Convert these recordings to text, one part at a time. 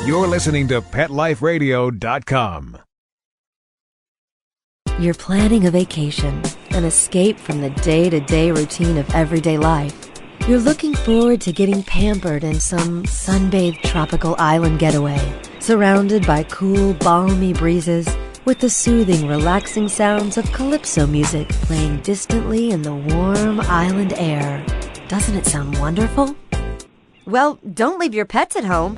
You're listening to PetLifeRadio.com. You're planning a vacation, an escape from the day-to-day routine of everyday life. You're looking forward to getting pampered in some sun-bathed tropical island getaway, surrounded by cool, balmy breezes with the soothing, relaxing sounds of calypso music playing distantly in the warm island air. Doesn't it sound wonderful? Well, don't leave your pets at home.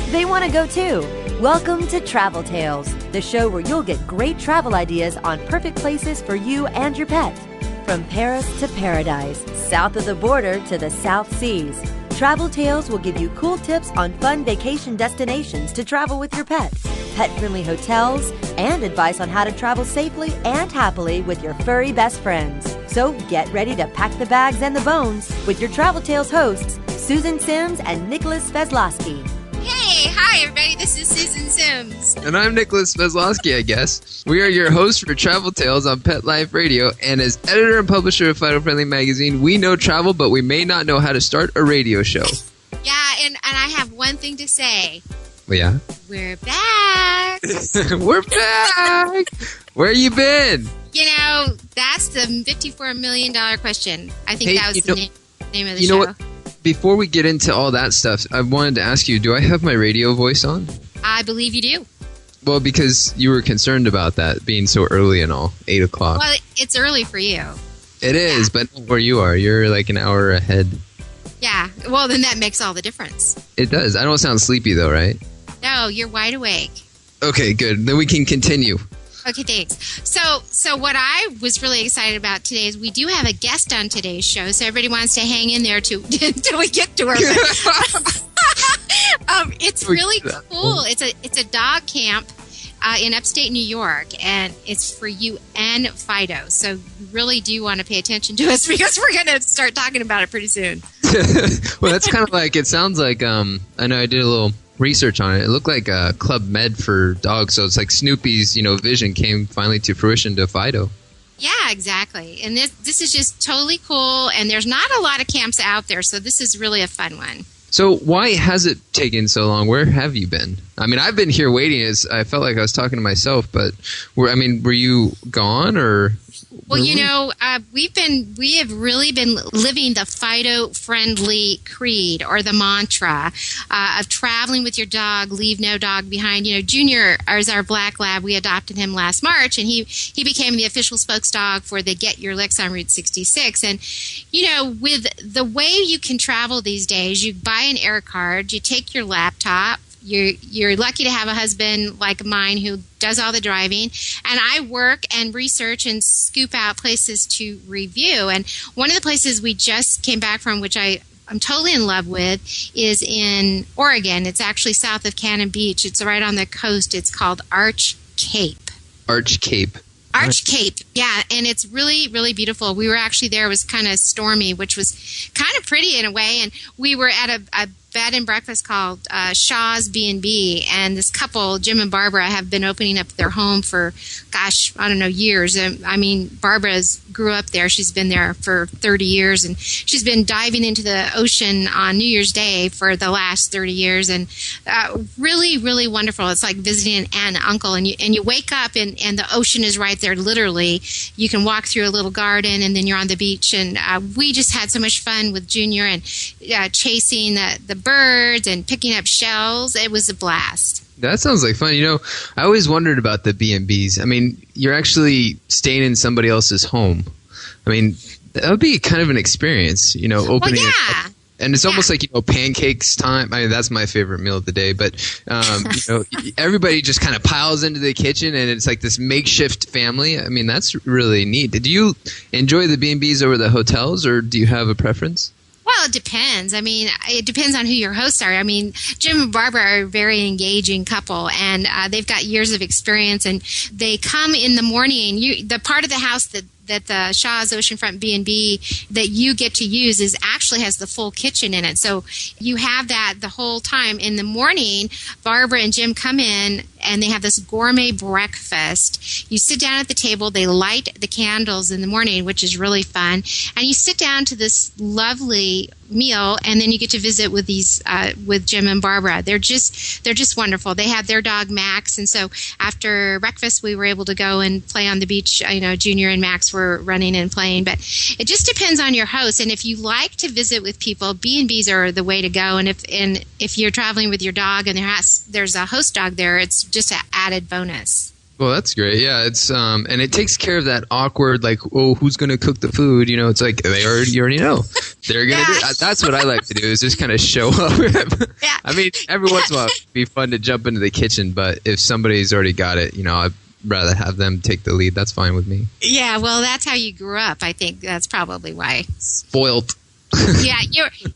They want to go too. Welcome to Travel Tales, the show where you'll get great travel ideas on perfect places for you and your pet. From Paris to paradise, south of the border to the South Seas, Travel Tales will give you cool tips on fun vacation destinations to travel with your pet, pet-friendly hotels, and advice on how to travel safely and happily with your furry best friends. So get ready to pack the bags and the bones with your Travel Tales hosts, Susan Sims and Nicholas Sveslosky. Hey, hi everybody, this is Susan Sims. And I'm Nicholas Sveslosky, I guess. We are your hosts for Travel Tales on Pet Life Radio, and as editor and publisher of Fido-friendly magazine, we know travel, but we may not know how to start a radio show. Yeah, and I have one thing to say. Yeah? We're back. We're back! Where you been? You know, that's the $54 million question. I think that was the name of the show. You know what? Before we get into all that stuff, I wanted to ask you, do I have my radio voice on? I believe you do. Well, because you were concerned about that being so early and all, 8 o'clock. Well, it's early for you. It is, but not where you are. You're like an hour ahead. Yeah, well, then that makes all the difference. It does. I don't sound sleepy, though, right? No, you're wide awake. Okay, good. Then we can continue. Okay, thanks. So what I was really excited about today is we do have a guest on today's show, so everybody wants to hang in there until we get to her. It's really cool. It's a dog camp in upstate New York, and it's for you and Fido. So you really do want to pay attention to us because we're going to start talking about it pretty soon. Well, that's kind of like, it sounds like, I know I did a little research on it. It looked like a Club Med for dogs, so it's like Snoopy's, vision came finally to fruition to Fido. Yeah, exactly. And this is just totally cool, and there's not a lot of camps out there, so this is really a fun one. So why has it taken so long? Where have you been? I mean, I've been here waiting. I felt like I was talking to myself, but were you gone or? Well, we have really been living the Fido-friendly creed or the mantra of traveling with your dog, leave no dog behind. Junior is our black lab. We adopted him last March, and he became the official spokesdog for the Get Your Licks on Route 66. And, with the way you can travel these days, you buy an air card, you take your laptop. You're lucky to have a husband like mine who does all the driving, and I work and research and scoop out places to review. And one of the places we just came back from, which I'm totally in love with, is in Oregon. It's actually south of Cannon Beach. It's right on the coast. It's called Arch Cape. Arch Cape. Arch Cape, yeah, and it's really, really beautiful. We were actually there. It was kind of stormy, which was kind of pretty in a way, and we were at a bed and breakfast called Shaw's B&B, and this couple, Jim and Barbara, have been opening up their home for, years. Barbara grew up there. She's been there for 30 years, and she's been diving into the ocean on New Year's Day for the last 30 years, and really, really wonderful. It's like visiting an aunt and uncle, and you wake up, and the ocean is right there, literally. You can walk through a little garden, and then you're on the beach, and we just had so much fun with Junior and chasing the birds and picking up shells. It was a blast. That sounds like fun. I always wondered about the B&Bs. I mean, you're actually staying in somebody else's home. I mean, that would be kind of an experience, opening it up. And it's almost like, pancakes time. I mean, that's my favorite meal of the day. But, everybody just kind of piles into the kitchen, and it's like this makeshift family. I mean, that's really neat. Did you enjoy the B&Bs over the hotels, or do you have a preference? Well, it depends. I mean, it depends on who your hosts are. I mean, Jim and Barbara are a very engaging couple, and they've got years of experience, and they come in the morning. The part of the house that the Shaw's Oceanfront B&B that you get to use actually has the full kitchen in it. So you have that the whole time. In the morning, Barbara and Jim come in, and they have this gourmet breakfast. You sit down at the table. They light the candles in the morning, which is really fun. And you sit down to this lovely meal, and then you get to visit with these with Jim and Barbara. They're just wonderful. They have their dog Max, and so after breakfast we were able to go and play on the beach. Junior and Max were running and playing, but it just depends on your host. And if you like to visit with people, B&Bs are the way to go. And if you're traveling with your dog and there's a host dog there, it's just an added bonus. Well, that's great. Yeah, it's and it takes care of that awkward, like, oh, who's going to cook the food? It's like you already know they're going to do. That's what I like to do, is just kind of show up. Yeah. I mean, every once in a while it'd be fun to jump into the kitchen, but if somebody's already got it, I'd rather have them take the lead. That's fine with me. Yeah, well, that's how you grew up. I think that's probably why. Spoiled. Yeah,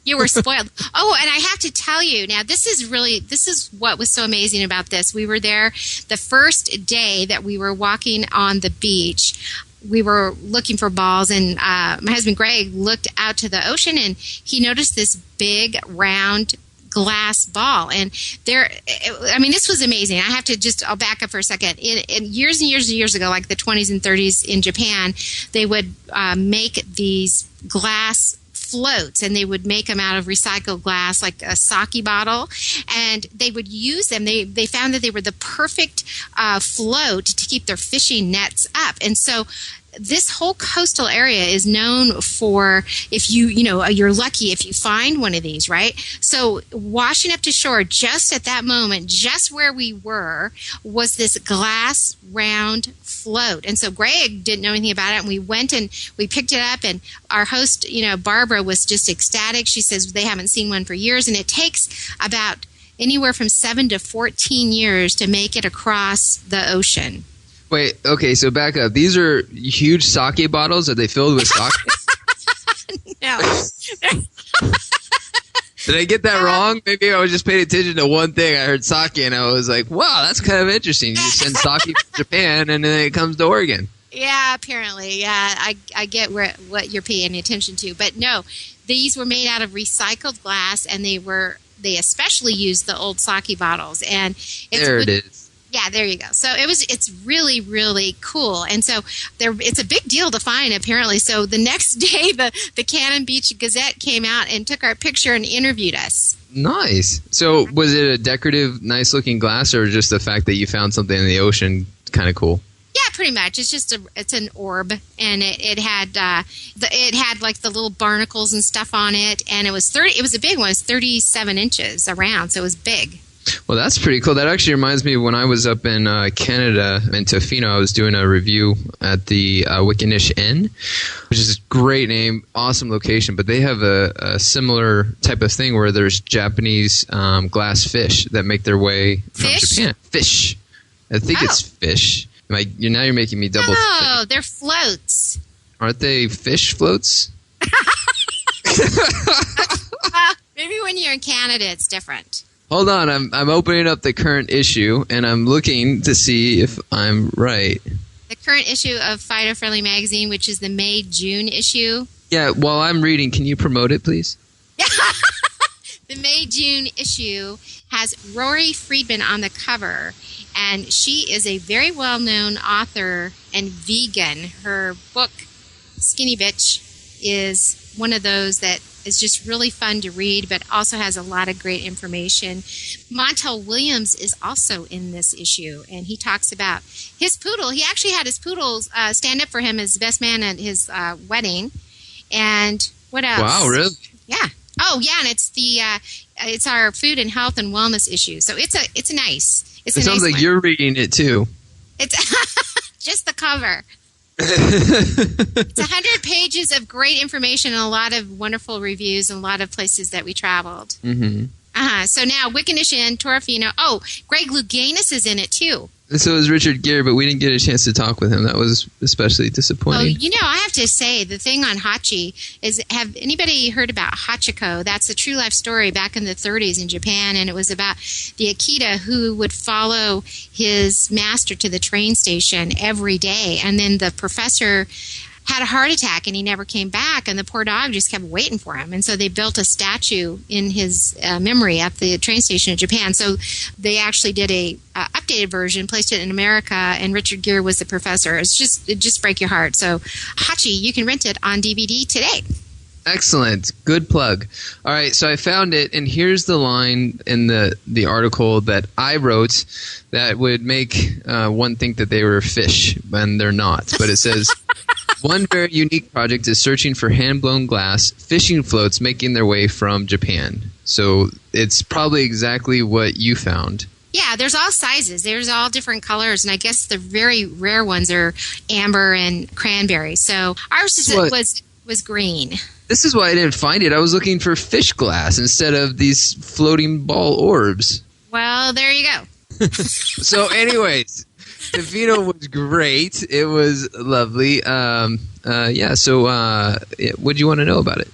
you were spoiled. Oh, and I have to tell you now, this is what was so amazing about this. We were there the first day that we were walking on the beach. We were looking for balls, and my husband Greg looked out to the ocean, and he noticed this big round glass ball. And this was amazing. I'll back up for a second. In years and years and years ago, like the 20s and 30s in Japan, they would make these glass floats, and they would make them out of recycled glass, like a sake bottle, and they would use them. They found that they were the perfect float to keep their fishing nets up. And so this whole coastal area is known for, if you're lucky if you find one of these, right? So washing up to shore just at that moment, just where we were, was this glass round float. And so Greg didn't know anything about it, and we went and we picked it up, and our host, Barbara, was just ecstatic. She says they haven't seen one for years, and it takes about anywhere from 7 to 14 years to make it across the ocean. Wait, okay, so back up. These are huge sake bottles. Are they filled with sake? No. Did I get that wrong? Maybe I was just paying attention to one thing. I heard sake, and I was like, wow, that's kind of interesting. You send sake from Japan, and then it comes to Oregon. Yeah, apparently. Yeah, I get what you're paying attention to. But no, these were made out of recycled glass, and they especially used the old sake bottles. And it is. Yeah, there you go. So it's really, really cool. And so it's a big deal to find, apparently. So the next day, the Cannon Beach Gazette came out and took our picture and interviewed us. Nice. So was it a decorative, nice-looking glass, or just the fact that you found something in the ocean kind of cool? Yeah, pretty much. It's just it's an orb, and it had like the little barnacles and stuff on it, and it was a big one. It was 37 inches around, so it was big. Well, that's pretty cool. That actually reminds me of when I was up in Canada, in Tofino. I was doing a review at the Wickenish Inn, which is a great name, awesome location. But they have a similar type of thing where there's Japanese glass fish that make their way from Japan. Fish. I think it's fish. Now you're making me double. Oh, they're floats. Aren't they fish floats? Maybe when you're in Canada, it's different. Hold on, I'm opening up the current issue, and I'm looking to see if I'm right. The current issue of Fido-friendly magazine, which is the May-June issue. Yeah, while I'm reading, can you promote it, please? The May-June issue has Rory Friedman on the cover, and she is a very well-known author and vegan. Her book, Skinny Bitch, is one of those that is just really fun to read, but also has a lot of great information. Montel Williams is also in this issue, and he talks about his poodle. He actually had his poodles stand up for him as best man at his wedding. And what else? Wow, really? Yeah. Oh, yeah, and it's our food and health and wellness issue. So it's nice. It sounds like you're reading it too. It's just the cover. It's 100 pages of great information and a lot of wonderful reviews and a lot of places that we traveled. Mm-hmm. So now Wickenish Inn, Torofino. Oh, Greg Louganis is in it too. So is Richard Gere, but we didn't get a chance to talk with him. That was especially disappointing. Oh, I have to say, the thing on Hachi is, have anybody heard about Hachiko? That's a true life story back in the 30s in Japan, and it was about the Akita who would follow his master to the train station every day, and then the professor had a heart attack and he never came back, and the poor dog just kept waiting for him. And so they built a statue in his memory at the train station in Japan. So they actually did a updated version, placed it in America, and Richard Gere was the professor. It just break your heart. So Hachi, you can rent it on DVD today. Excellent. Good plug. All right, so I found it, and here's the line in the article that I wrote that would make one think that they were fish, and they're not. But it says, one very unique project is searching for hand-blown glass fishing floats making their way from Japan. So it's probably exactly what you found. Yeah, there's all sizes. There's all different colors, and I guess the very rare ones are amber and cranberry. So ours was green. This is why I didn't find it. I was looking for fish glass instead of these floating ball orbs. Well, there you go. So anyways, the Fido was great. It was lovely. So what do you want to know about it?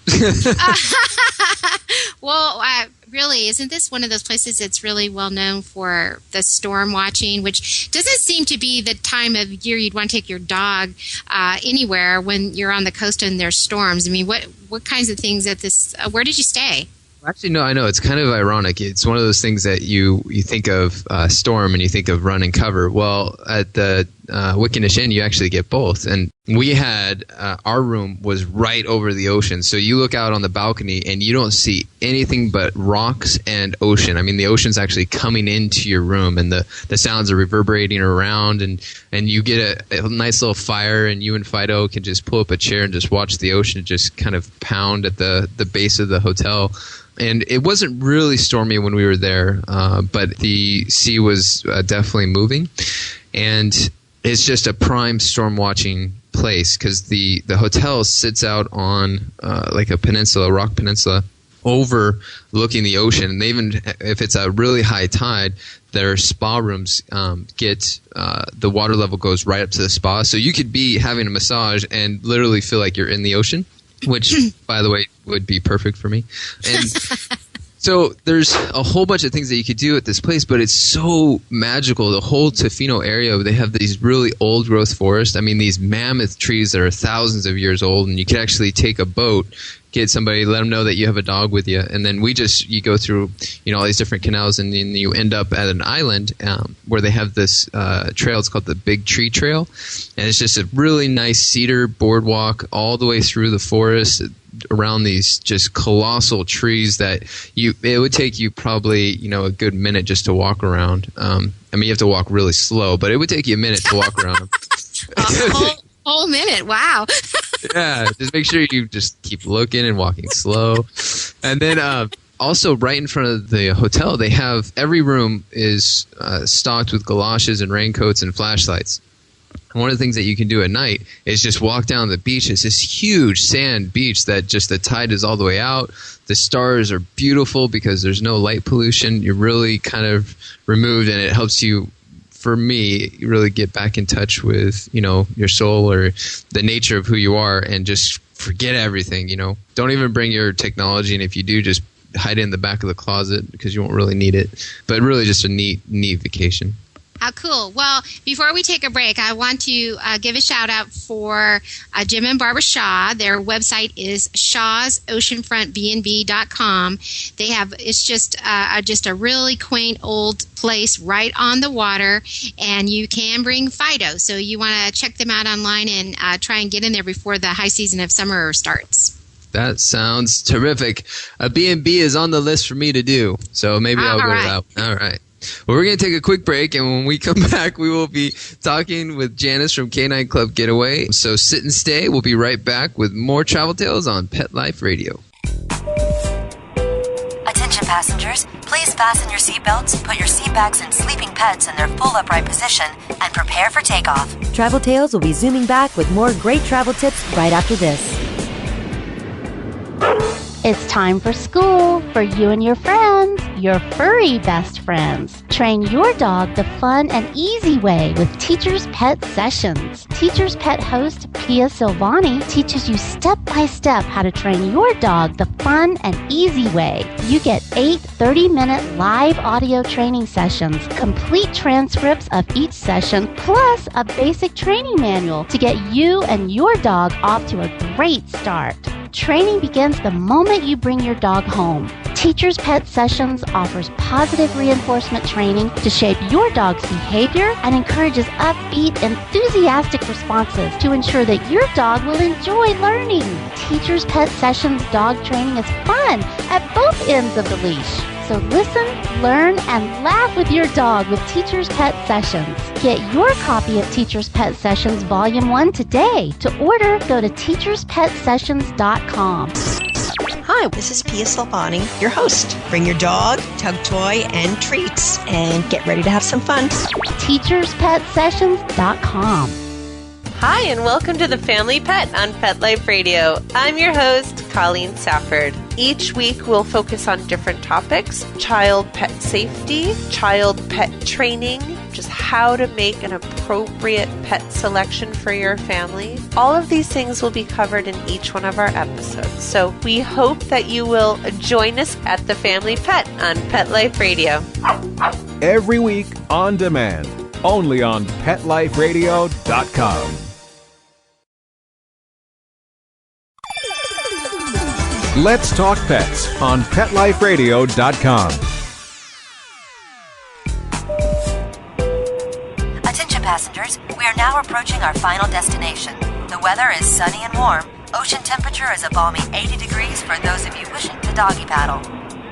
Well, really, isn't this one of those places that's really well known for the storm watching, which doesn't seem to be the time of year you'd want to take your dog anywhere when you're on the coast and there's storms? I mean, what kinds of things at this? Where did you stay? Actually, no, I know. It's kind of ironic. It's one of those things that you think of storm and you think of run and cover. Well, at the Wickenish Inn, you actually get both. And we had our room was right over the ocean. So you look out on the balcony and you don't see anything but rocks and ocean. I mean, the ocean's actually coming into your room and the sounds are reverberating around. And you get a nice little fire and you and Fido can just pull up a chair and just watch the ocean just kind of pound at the base of the hotel. And it wasn't really stormy when we were there, but the sea was definitely moving. And it's just a prime storm watching place because the hotel sits out on like a peninsula, a rock peninsula, overlooking the ocean. And even if it's a really high tide, their spa rooms get the water level goes right up to the spa. So you could be having a massage and literally feel like you're in the ocean, which, by the way, would be perfect for me. And so there's a whole bunch of things that you could do at this place, but it's so magical. The whole Tofino area, they have these really old growth forests. I mean, these mammoth trees that are thousands of years old, and you could actually take a boat, get somebody, let them know that you have a dog with you, and then you go through, all these different canals, and then you end up at an island where they have this trail. It's called the Big Tree Trail, and it's just a really nice cedar boardwalk all the way through the forest around these just colossal trees that it would take you probably a good minute just to walk around. I mean, you have to walk really slow, but it would take you a minute to walk around them. Whole minute, wow. Yeah, just make sure you just keep looking and walking slow. And then also right in front of the hotel, they have every room is stocked with galoshes and raincoats and flashlights. And one of the things that you can do at night is just walk down the beach. It's this huge sand beach that just the tide is all the way out. The stars are beautiful because there's no light pollution. You're really kind of removed, and it helps you, for me, really get back in touch with, your soul or the nature of who you are, and just forget everything, Don't even bring your technology, and if you do, just hide it in the back of the closet because you won't really need it. But really just a neat vacation. How cool. Well, before we take a break, I want to give a shout out for Jim and Barbara Shaw. Their website is shawsoceanfrontbnb.com. It's just a really quaint old place right on the water, and you can bring Fido. So you want to check them out online and try and get in there before the high season of summer starts. That sounds terrific. A B&B is on the list for me to do, so maybe I'll go to that. All right. Well, we're going to take a quick break, and when we come back, we will be talking with Janice from Canine Club Getaway. So sit and stay. We'll be right back with more Travel Tales on Pet Life Radio. Attention passengers, please fasten your seatbelts, put your seat backs and sleeping pets in their full upright position, and prepare for takeoff. Travel Tales will be zooming back with more great travel tips right after this. It's time for school for you and your friends, your furry best friends. Train your dog the fun and easy way with Teacher's Pet Sessions. Teacher's Pet host Pia Silvani teaches you step-by-step how to train your dog the fun and easy way. You get 8 30-minute live audio training sessions, complete transcripts of each session, plus a basic training manual to get you and your dog off to a great start. Training begins the moment you bring your dog home. Teachers Pet Sessions offers positive reinforcement training to shape your dog's behavior and encourages upbeat, enthusiastic responses to ensure that your dog will enjoy learning. Teachers Pet Sessions dog training is fun at both ends of the leash. So listen, learn, and laugh with your dog with Teachers Pet Sessions. Get your copy of Teachers Pet Sessions Volume 1 today. To order, go to teacherspetsessions.com. Hi, this is Pia Salvani, your host. Bring your dog, tug toy, and treats, and get ready to have some fun. teacherspetsessions.com. Hi, and welcome to The Family Pet on Pet Life Radio. I'm your host, Colleen Safford. Each week we'll focus on different topics: child pet safety, child pet training, just how to make an appropriate pet selection for your family. All of these things will be covered in each one of our episodes. So we hope that you will join us at The Family Pet on Pet Life Radio. Every week on demand, only on PetLifeRadio.com. Let's Talk Pets on PetLifeRadio.com. Attention passengers, we are now approaching our final destination. The weather is sunny and warm. Ocean temperature is a balmy 80 degrees for those of you wishing to doggy paddle.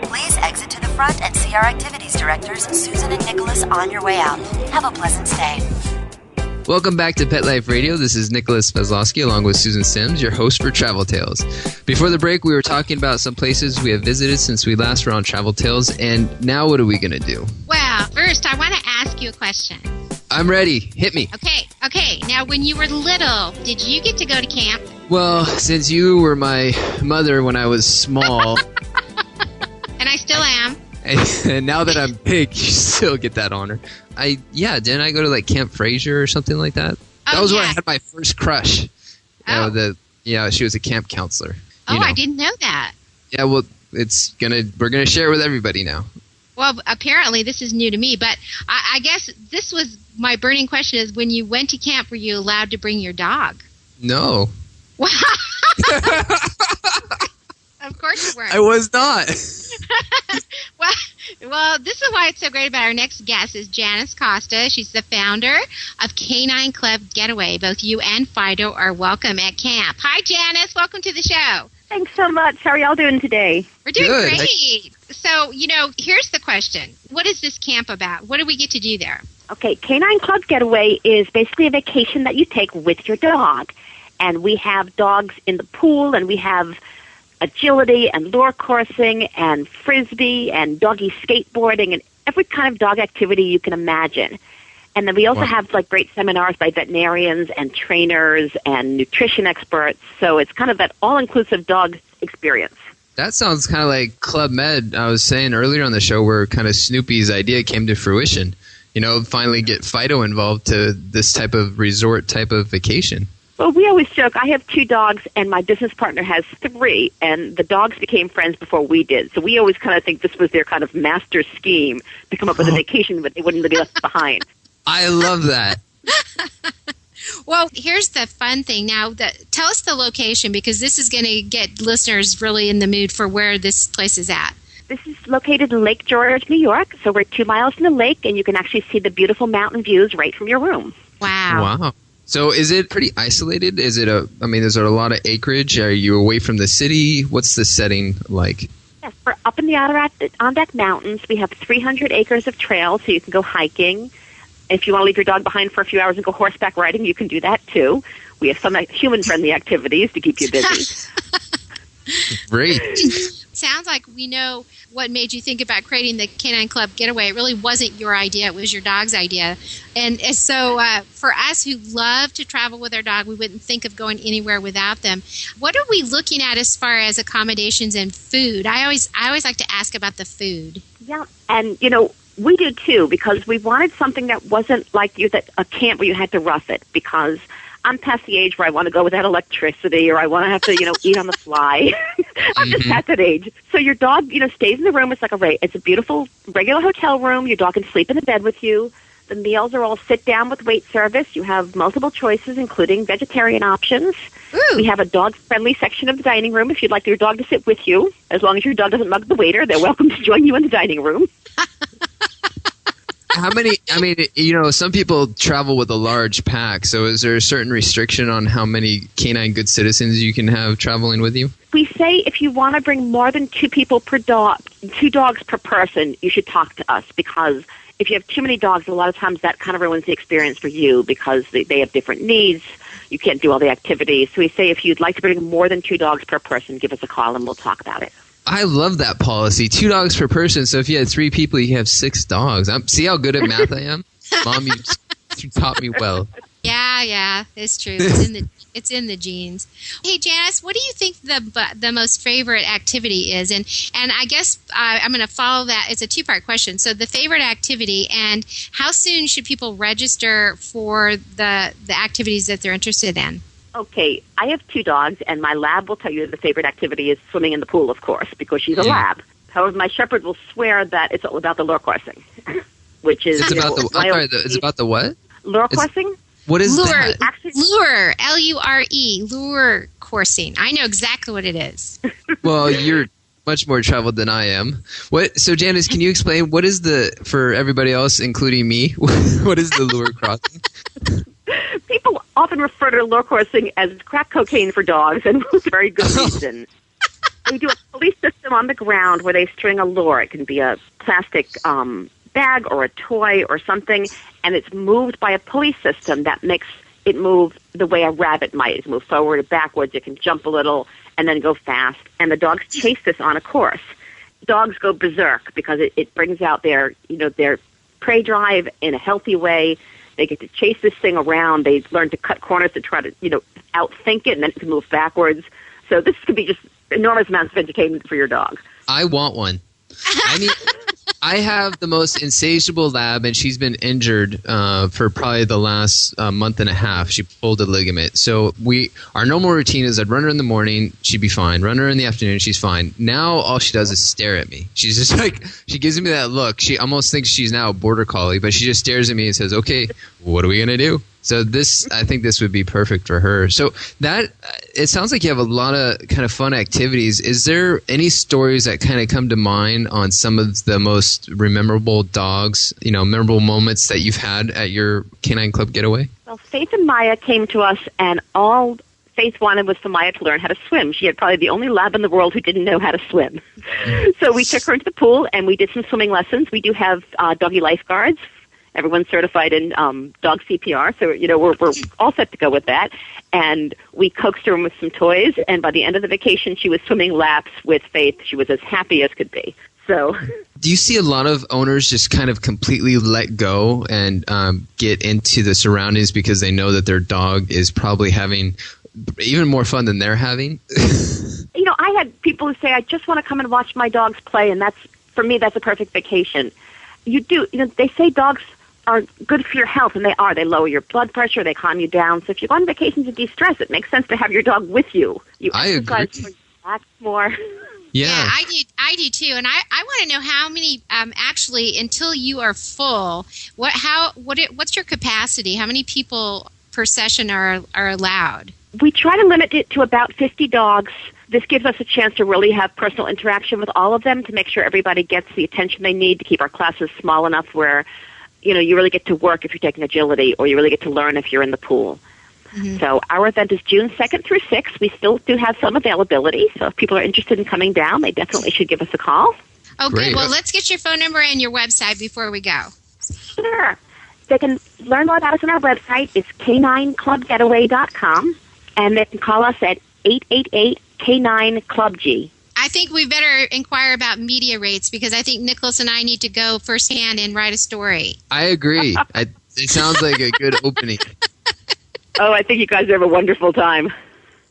Please exit to the front and see our activities directors, Susan and Nicholas, on your way out. Have a pleasant stay. Welcome back to Pet Life Radio. This is Nicholas Sveslosky along with Susan Sims, your host for Travel Tales. Before the break, we were talking about some places we have visited since we last were on Travel Tales, and now what are we going to do? Well, first, I want to ask you a question. I'm ready. Hit me. Okay. Now, when you were little, did you get to go to camp? Well, since you were my mother when I was small... And I still am. And now that I'm big, you still get that honor. Didn't I go to like Camp Fraser or something like that? That was where I had my first crush. She was a camp counselor. I didn't know that. Yeah, well, we're gonna share it with everybody now. Well, apparently this is new to me, but I guess this was my burning question: is when you went to camp, were you allowed to bring your dog? No. Wow. Of course you weren't. I was not. Well, this is why it's so great about our next guest is Janice Costa. She's the founder of Canine Club Getaway. Both you and Fido are welcome at camp. Hi, Janice. Welcome to the show. Thanks so much. How are y'all doing today? We're doing great. So, here's the question. What is this camp about? What do we get to do there? Okay, Canine Club Getaway is basically a vacation that you take with your dog. And we have dogs in the pool, and we have agility and lure coursing and frisbee and doggy skateboarding and every kind of dog activity you can imagine. And then we also have great seminars by veterinarians and trainers and nutrition experts. So it's kind of that all-inclusive dog experience. That sounds kind of like Club Med. I was saying earlier on the show where kind of Snoopy's idea came to fruition. Finally get Fido involved to this type of resort type of vacation. Well, we always joke, I have 2 dogs, and my business partner has 3, and the dogs became friends before we did. So we always kind of think this was their kind of master scheme to come up with a vacation, but they wouldn't be left behind. I love that. Well, here's the fun thing. Now, tell us the location, because this is going to get listeners really in the mood for where this place is at. This is located in Lake George, New York, so we're 2 miles from the lake, and you can actually see the beautiful mountain views right from your room. Wow. So is it pretty isolated? Is there a lot of acreage? Are you away from the city? What's the setting like? Yes, we're up in the Adirondack Mountains. We have 300 acres of trails, so you can go hiking. If you want to leave your dog behind for a few hours and go horseback riding, you can do that too. We have some human-friendly activities to keep you busy. Great. Sounds like we know what made you think about creating the Canine Club Getaway. It really wasn't your idea. It was your dog's idea. And so for us who love to travel with our dog, we wouldn't think of going anywhere without them. What are we looking at as far as accommodations and food? I always like to ask about the food. Yeah, and, we do too, because we wanted something that wasn't like a camp where you had to rough it, because I'm past the age where I want to go without electricity or I want to have to, eat on the fly. I'm just at that age. So your dog, stays in the room. It's a beautiful regular hotel room. Your dog can sleep in the bed with you. The meals are all sit-down with wait service. You have multiple choices, including vegetarian options. Ooh. We have a dog-friendly section of the dining room if you'd like your dog to sit with you. As long as your dog doesn't mug the waiter, they're welcome to join you in the dining room. How many, some people travel with a large pack, so is there a certain restriction on how many canine good citizens you can have traveling with you? We say if you want to bring more than 2 people per dog, 2 dogs per person, you should talk to us, because if you have too many dogs, a lot of times that kind of ruins the experience for you because they have different needs. You can't do all the activities. So we say if you'd like to bring more than 2 dogs per person, give us a call and we'll talk about it. I love that policy. 2 dogs per person. So if you had 3 people, you have 6 dogs. See how good at math I am? Mom, you taught me well. Yeah, it's true. It's in the genes. Hey, Janice, what do you think the most favorite activity is? And I guess I'm going to follow that. It's a 2-part question. So the favorite activity, and how soon should people register for the activities that they're interested in? Okay, I have 2 dogs, and my lab will tell you the favorite activity is swimming in the pool, of course, because she's a lab. However, my shepherd will swear that it's all about the lure coursing, which is... It's about the what? Lure coursing? What is lure, that? Lure, L-U-R-E, lure coursing. I know exactly what it is. Well, you're much more traveled than I am. So Janice, can you explain what is for everybody else, including me, what is the lure crossing? People often refer to lure coursing as crack cocaine for dogs, and with very good reason. We do a police system on the ground where they string a lure. It can be a plastic bag or a toy or something, and it's moved by a pulley system that makes it move the way a rabbit might. It move forward or backwards. It can jump a little and then go fast. And the dogs chase this on a course. Dogs go berserk because it brings out their prey drive in a healthy way. They get to chase this thing around. They learn to cut corners to try to, outthink it, and then it can move backwards. So this could be just enormous amounts of entertainment for your dog. I want one. I have the most insatiable lab, and she's been injured for probably the last month and a half. She pulled a ligament. So our normal routine is I'd run her in the morning, she'd be fine. Run her in the afternoon, she's fine. Now all she does is stare at me. She's just like, she gives me that look. She almost thinks she's now a border collie, but she just stares at me and says, okay, what are we going to do? So I think this would be perfect for her. So it sounds like you have a lot of kind of fun activities. Is there any stories that kind of come to mind on some of the most memorable dogs, memorable moments that you've had at your Canine Club getaway? Well, Faith and Maya came to us, and all Faith wanted was for Maya to learn how to swim. She had probably the only lab in the world who didn't know how to swim. So we took her into the pool, and we did some swimming lessons. We do have doggy lifeguards. Everyone's certified in dog CPR, so we're all set to go with that. And we coaxed her in with some toys, and by the end of the vacation, she was swimming laps with Faith. She was as happy as could be. So, do you see a lot of owners just kind of completely let go and get into the surroundings because they know that their dog is probably having even more fun than they're having? I had people who say, I just want to come and watch my dogs play, and for me, that's a perfect vacation. They say dogs are good for your health, and they are. They lower your blood pressure, they calm you down. So if you go on vacation to de-stress, it makes sense to have your dog with you. I agree. Relax more. Yeah, I do too, and I want to know how many actually until you are full. What's your capacity? How many people per session are allowed? We try to limit it to about 50 dogs. This gives us a chance to really have personal interaction with all of them to make sure everybody gets the attention they need to keep our classes small enough where you really get to work if you're taking agility, or you really get to learn if you're in the pool. Mm-hmm. So our event is June 2nd through 6th. We still do have some availability, so if people are interested in coming down, they definitely should give us a call. Oh, good. Well, let's get your phone number and your website before we go. Sure. They can learn more about us on our website. It's canineclubgetaway.com, and they can call us at 888-Canine-CLUB-G. I think we better inquire about media rates because I think Nicholas and I need to go firsthand and write a story. I agree. It sounds like a good opening. Oh, I think you guys have a wonderful time. Oh,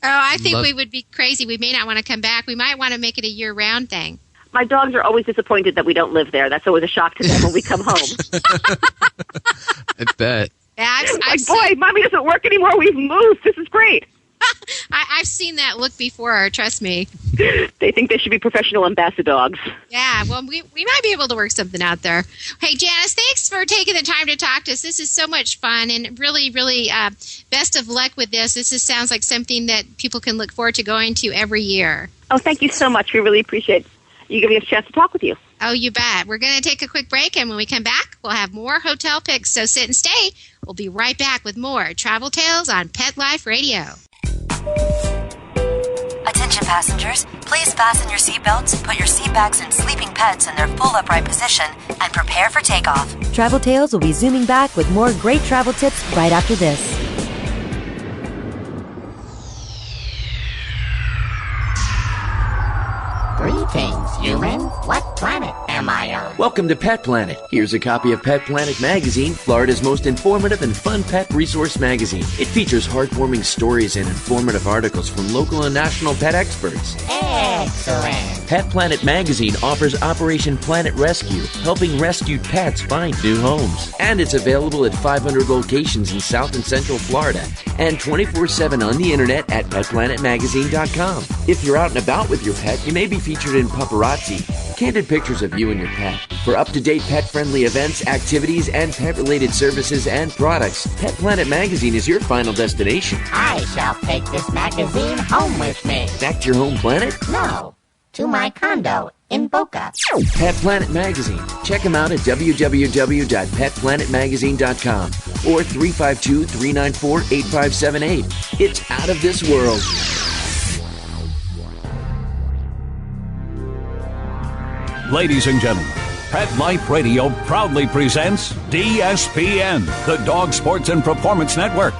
I think we would be crazy. We may not want to come back. We might want to make it a year-round thing. My dogs are always disappointed that we don't live there. That's always a shock to them when we come home. I bet. Yeah, boy, Mommy doesn't work anymore. We've moved. This is great. I've seen that look before, trust me. They think they should be professional ambassador dogs. Yeah, well, we might be able to work something out there. Hey, Janice, thanks for taking the time to talk to us. This is so much fun, and really, really best of luck with this. This sounds like something that people can look forward to going to every year. Oh, thank you so much. We really appreciate you giving us a chance to talk with you. Oh, you bet. We're going to take a quick break, and when we come back, we'll have more hotel picks, so sit and stay. We'll be right back with more Travel Tales on Pet Life Radio. Attention passengers, please fasten your seatbelts, put your seat backs and sleeping pets in their full upright position, and prepare for takeoff. Travel Tales will be zooming back with more great travel tips right after this. Greetings, human. What planet am I on? Welcome to Pet Planet. Here's a copy of Pet Planet magazine, Florida's most informative and fun pet resource magazine. It features heartwarming stories and informative articles from local and national pet experts. Excellent. Pet Planet magazine offers Operation Planet Rescue, helping rescued pets find new homes. And it's available at 500 locations in South and Central Florida and 24/7 on the internet at petplanetmagazine.com. If you're out and about with your pet, you may be featured in Paparazzi, candid pictures of you and your pet. For up-to-date pet-friendly events, activities, and pet-related services and products, Pet Planet magazine is your final destination. I shall take this magazine home with me. Back to your home planet? No, to my condo in Boca. Pet Planet magazine. Check them out at www.petplanetmagazine.com or 352-394-8578. It's out of this world. Ladies and gentlemen, Pet Life Radio proudly presents DSPN, the Dog Sports and Performance Network.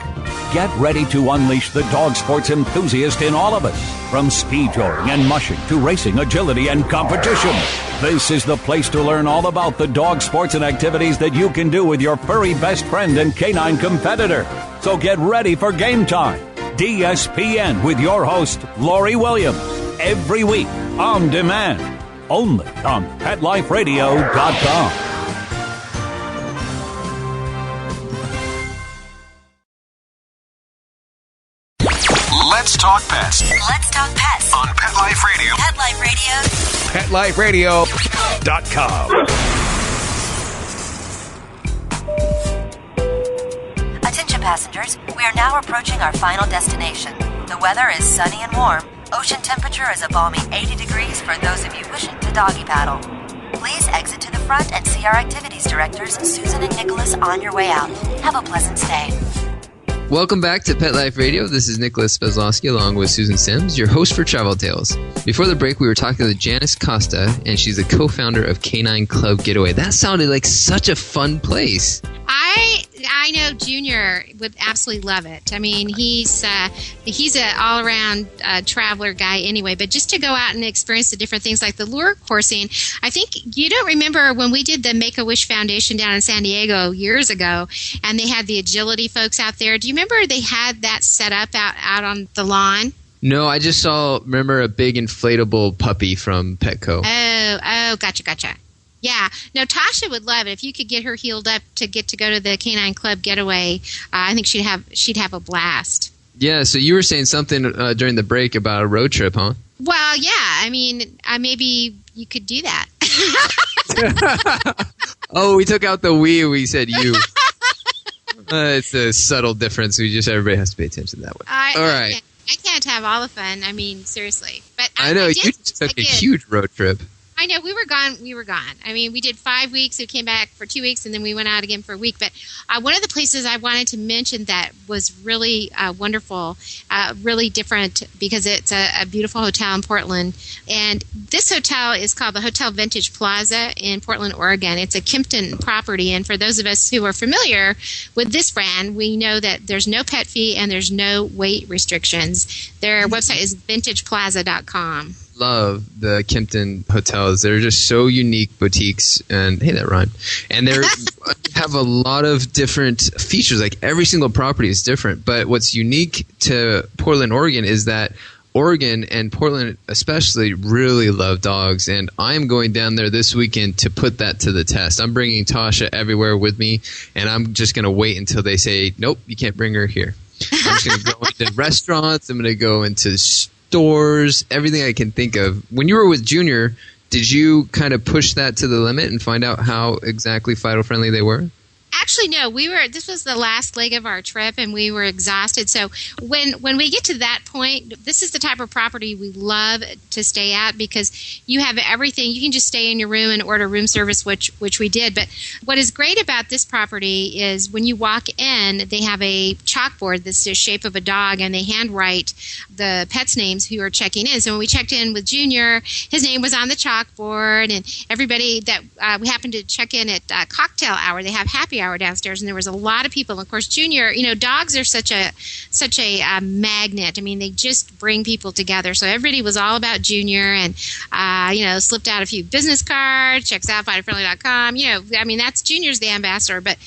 Get ready to unleash the dog sports enthusiast in all of us, from speed touring and mushing to racing, agility, and competition. This is the place to learn all about the dog sports and activities that you can do with your furry best friend and canine competitor. So get ready for game time. DSPN with your host, Lori Williams, every week on demand. Only on PetLifeRadio.com. Let's talk pets. Let's talk pets On Pet Life Radio. Pet Life Radio. PetLifeRadio.com. Attention passengers, we are now approaching our final destination. The weather is sunny and warm. Ocean temperature is a balmy 80 degrees for those of you wishing to doggy paddle. Please exit to the front and see our activities directors, Susan and Nicholas, on your way out. Have a pleasant stay. Welcome back to Pet Life Radio. This is Nicholas Sveslosky along with Susan Sims, your host for Travel Tales. Before the break, we were talking to Janice Costa, and she's the co-founder of Canine Club Getaway. That sounded like such a fun place. I know Junior would absolutely love it. I mean, he's an all-around traveler guy anyway, but just to go out and experience the different things like the lure coursing. I think you don't remember when we did the Make-A-Wish Foundation down in San Diego years ago, and they had the agility folks out there. Do you remember they had that set up out on the lawn? No, I just remember a big inflatable puppy from Petco. Oh, gotcha. Yeah. No, Tasha would love it if you could get her healed up to get to go to the Canine Club Getaway. I think she'd have a blast. Yeah. So you were saying something during the break about a road trip, huh? Well, yeah. I mean, maybe you could do that. Oh, we took out the we. We said you. It's a subtle difference. Everybody has to pay attention to that way. All right. I can't have all the fun. I mean, seriously. But I know you took a huge road trip. I know we were gone. I mean, we did 5 weeks. We came back for 2 weeks, and then we went out again for a week. But one of the places I wanted to mention that was really wonderful, really different, because it's a beautiful hotel in Portland. And this hotel is called the Hotel Vintage Plaza in Portland, Oregon. It's a Kimpton property. And for those of us who are familiar with this brand, we know that there's no pet fee and there's no weight restrictions. Their website is vintageplaza.com. Love the Kimpton hotels. They're just so unique boutiques, and hey, that rhymed. And they have a lot of different features. Like every single property is different. But what's unique to Portland, Oregon, is that Oregon and Portland especially really love dogs, and I'm going down there this weekend to put that to the test. I'm bringing Tasha everywhere with me, and I'm just going to wait until they say, nope, you can't bring her here. I'm just going to go into restaurants. I'm going to go into stores, everything I can think of. When you were with Junior, did you kind of push that to the limit and find out how exactly Fido-friendly they were? Actually, no. This was the last leg of our trip, and we were exhausted. So when we get to that point, this is the type of property we love to stay at because you have everything. You can just stay in your room and order room service, which we did. But what is great about this property is when you walk in, they have a chalkboard that's the shape of a dog, and they handwrite the pets' names who are checking in. So when we checked in with Junior, his name was on the chalkboard, and everybody that we happened to check in at cocktail hour, they have happy hour downstairs, and there was a lot of people. And of course, Junior, dogs are such a magnet. I mean, they just bring people together. So everybody was all about Junior, and slipped out a few business cards, checks out Fido-friendly.com. I mean, that's Junior's the ambassador, but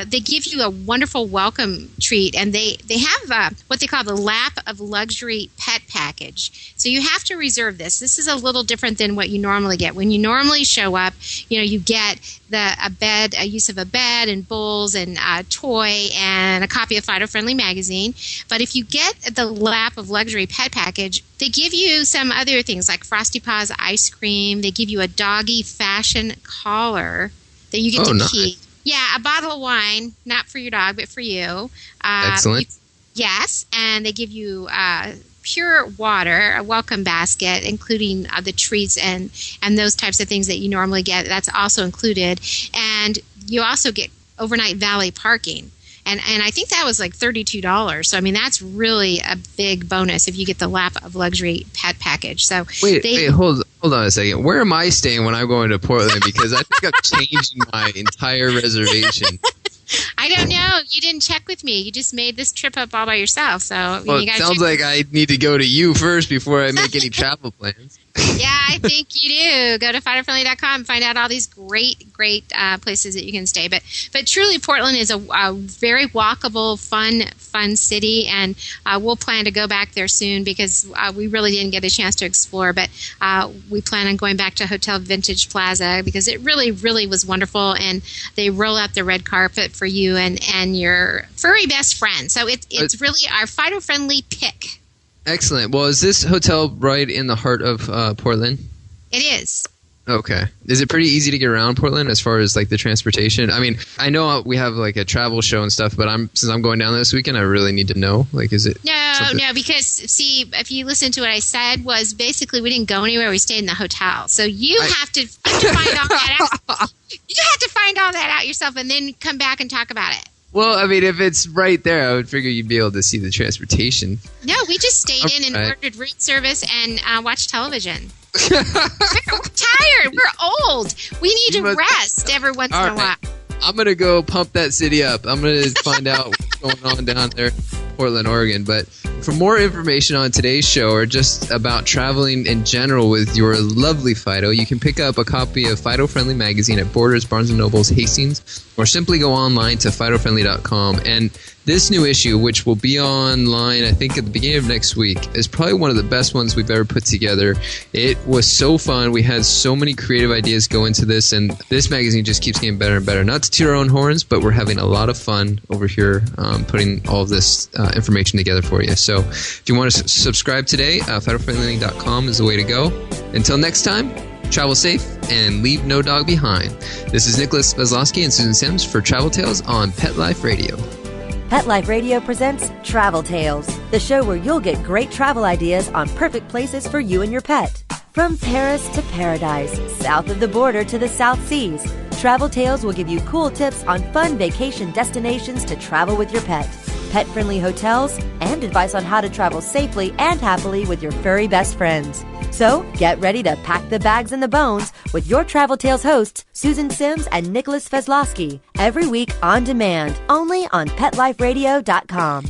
they give you a wonderful welcome treat, and they have what they call the lap of luxury pet package. So you have to reserve this. This is a little different than what you normally get. When you normally show up, you get a use of a bed and bowls and a toy and a copy of Fido-friendly magazine. But if you get the lap of luxury pet package, they give you some other things like Frosty Paws ice cream. They give you a doggy fashion collar that you get to keep. Yeah, a bottle of wine, not for your dog, but for you. Excellent. Yes, and they give you pure water, a welcome basket, including the treats and those types of things that you normally get. That's also included. And you also get overnight valet parking. And I think that was like $32. So, I mean, that's really a big bonus if you get the lap of luxury pet package. So Wait, hold on a second. Where am I staying when I'm going to Portland? Because I think I'm changing my entire reservation. I don't know. You didn't check with me. You just made this trip up all by yourself. So it sounds like I need to go to you first before I make any travel plans. Yeah, I think you do. Go to Fido-friendly.com and find out all these great places that you can stay. But truly, Portland is a very walkable, fun city, and we'll plan to go back there soon because we really didn't get a chance to explore. But we plan on going back to Hotel Vintage Plaza because it really, really was wonderful, and they roll out the red carpet for you and your furry best friend. So it's really our Fido-friendly pick. Excellent. Well, is this hotel right in the heart of Portland? It is. Okay. Is it pretty easy to get around Portland as far as like the transportation? I mean, I know we have like a travel show and stuff, but since I'm going down this weekend, I really need to know. Like, is it? No, because see, if you listen to what I said, was basically we didn't go anywhere. We stayed in the hotel. So you have to find all that out. You have to find all that out yourself, and then come back and talk about it. Well, I mean, if it's right there, I would figure you'd be able to see the transportation. No, we just stayed in and ordered room service and watched television. We're tired. We're old. We need to rest every once in a while. I'm going to go pump that city up. I'm going to find out what's going on down there in Portland, Oregon. But for more information on today's show or just about traveling in general with your lovely Fido, you can pick up a copy of Fido-friendly magazine at Borders, Barnes & Nobles, Hastings, or simply go online to Fido-friendly.com. And this new issue, which will be online, I think, at the beginning of next week, is probably one of the best ones we've ever put together. It was so fun. We had so many creative ideas go into this, and this magazine just keeps getting better and better. Not to toot our own horns, but we're having a lot of fun over here putting all of this information together for you. So if you want to subscribe today, Fido-friendly.com is the way to go. Until next time, travel safe and leave no dog behind. This is Nicholas Sveslosky and Susan Sims for Travel Tales on Pet Life Radio. Pet Life Radio presents Travel Tales, the show where you'll get great travel ideas on perfect places for you and your pet. From Paris to paradise, south of the border to the South Seas, Travel Tales will give you cool tips on fun vacation destinations to travel with your pet, pet-friendly hotels, and advice on how to travel safely and happily with your furry best friends. So get ready to pack the bags and the bones with your Travel Tales hosts, Susan Sims and Nicholas Sveslosky, every week on demand, only on PetLifeRadio.com.